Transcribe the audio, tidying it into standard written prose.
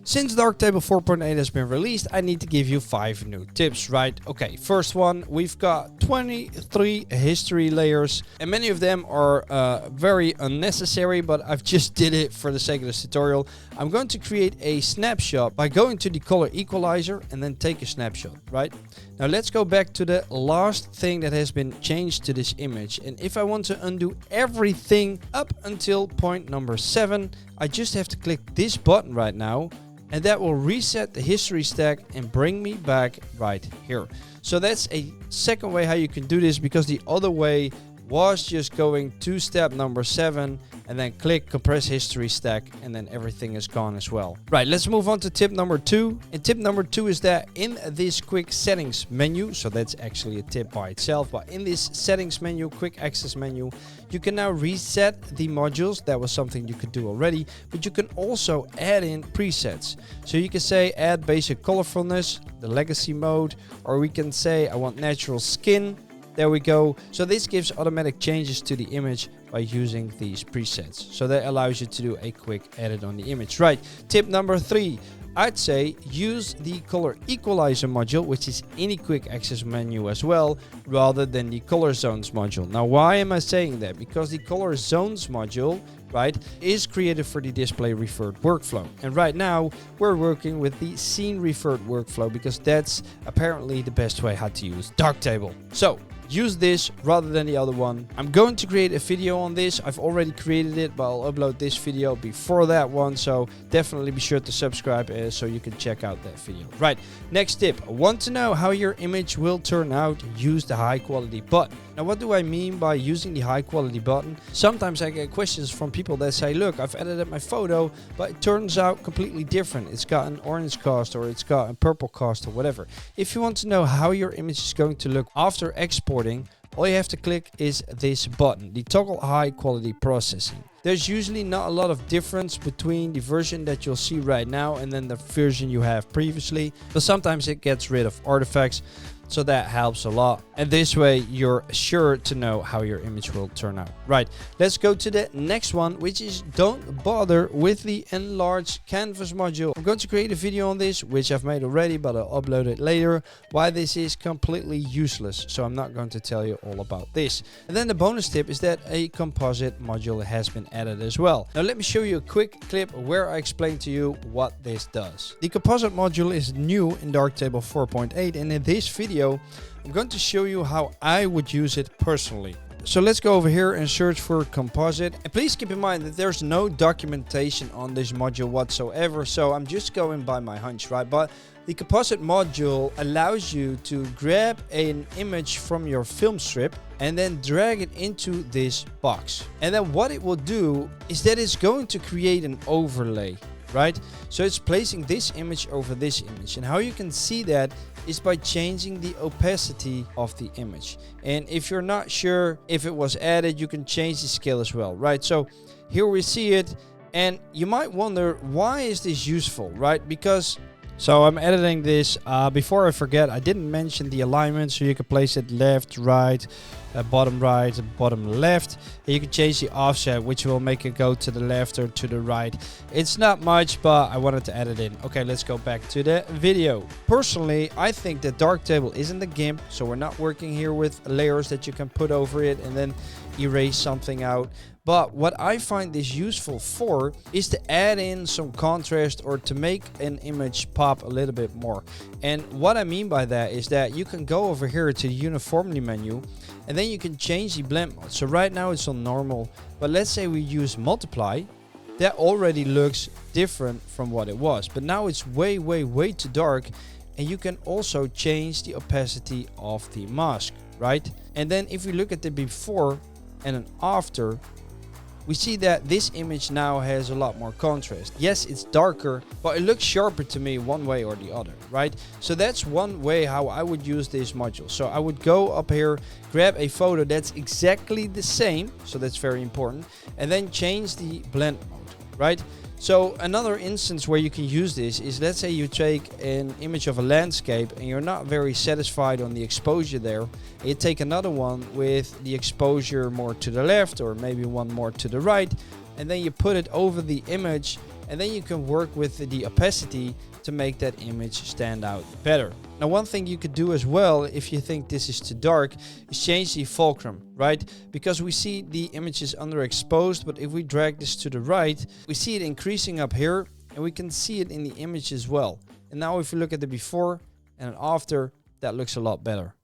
Since Darktable 4.8 has been released, I need to give you 5 new tips, right? Okay, first one, we've got 23 history layers, and many of them are very unnecessary, but I've just did it for the sake of this tutorial. I'm going to create a snapshot by going to the color equalizer and then take a snapshot, right? Now let's go back to the last thing that has been changed to this image, and if I want to undo everything up until point number 7, I just have to click this button right now, and that will reset the history stack and bring me back right here. So that's a second way how you can do this, because the other way was just going to step number 7 and then click compress history stack, and then everything is gone as well. Right, let's move on to tip number 2. And tip number 2 is that in this quick settings menu, so that's actually a tip by itself, but in this settings menu, quick access menu, you can now reset the modules. That was something you could do already, but you can also add in presets. So you can say add basic colorfulness, the legacy mode, or we can say I want natural skin. There we go. So this gives automatic changes to the image by using these presets. So that allows you to do a quick edit on the image. Right. Tip number 3. I'd say use the color equalizer module, which is in the quick access menu as well, rather than the color zones module. Now, why am I saying that? Because the color zones module, right, is created for the display referred workflow. And right now we're working with the scene referred workflow because that's apparently the best way how to use Darktable. So use this rather than the other one. I'm going to create a video on this. I've already created it, but I'll upload this video before that one. So definitely be sure to subscribe so you can check out that video. Right, next tip. Want to know how your image will turn out? Use the high quality button. Now, what do I mean by using the high quality button? Sometimes I get questions from people that say, look, I've edited my photo, but it turns out completely different. It's got an orange cast or it's got a purple cast or whatever. If you want to know how your image is going to look after exporting, all you have to click is this button, the toggle high quality processing. There's usually not a lot of difference between the version that you'll see right now and then the version you have previously, but sometimes it gets rid of artifacts. So that helps a lot. And this way you're sure to know how your image will turn out. Right, let's go to the next one, which is don't bother with the Enlarged Canvas module. I'm going to create a video on this, which I've made already, but I'll upload it later, why this is completely useless. So I'm not going to tell you all about this. And then the bonus tip is that a composite module has been added as well. Now let me show you a quick clip where I explain to you what this does. The composite module is new in Darktable 4.8, and in this video I'm going to show you how I would use it personally. So let's go over here and search for composite. And please keep in mind that there's no documentation on this module whatsoever. So I'm just going by my hunch, right? But the composite module allows you to grab an image from your film strip and then drag it into this box. And then what it will do is that it's going to create an overlay, right? So it's placing this image over this image. And how you can see that is by changing the opacity of the image. And if you're not sure if it was added, you can change the scale as well, right? So here we see it, and you might wonder, why is this useful, right? Because so I'm editing this. Before I forget, I didn't mention the alignment, so you can place it left, right, bottom right, and bottom left. And you can change the offset, which will make it go to the left or to the right. It's not much, but I wanted to add it in. Okay, let's go back to the video. Personally, I think that Darktable isn't a GIMP, so we're not working here with layers that you can put over it and then erase something out. But what I find this useful for is to add in some contrast or to make an image pop a little bit more. And what I mean by that is that you can go over here to the uniformity menu and then you can change the blend mode. So right now it's on normal, but let's say we use multiply. That already looks different from what it was, but now it's way too dark. And you can also change the opacity of the mask, right? And then if we look at the before and an after, we see that this image now has a lot more contrast. Yes, it's darker, but it looks sharper to me one way or the other, right? So that's one way how I would use this module. So I would go up here, grab a photo that's exactly the same, so that's very important, and then change the blend mode, right? So another instance where you can use this is, let's say you take an image of a landscape and you're not very satisfied on the exposure there. You take another one with the exposure more to the left or maybe one more to the right, and then you put it over the image And then you can work with the opacity to make that image stand out better. Now, one thing you could do as well, if you think this is too dark, is change the fulcrum, right? Because we see the image is underexposed, but if we drag this to the right, we see it increasing up here, and we can see it in the image as well. And now if we look at the before and after, that looks a lot better.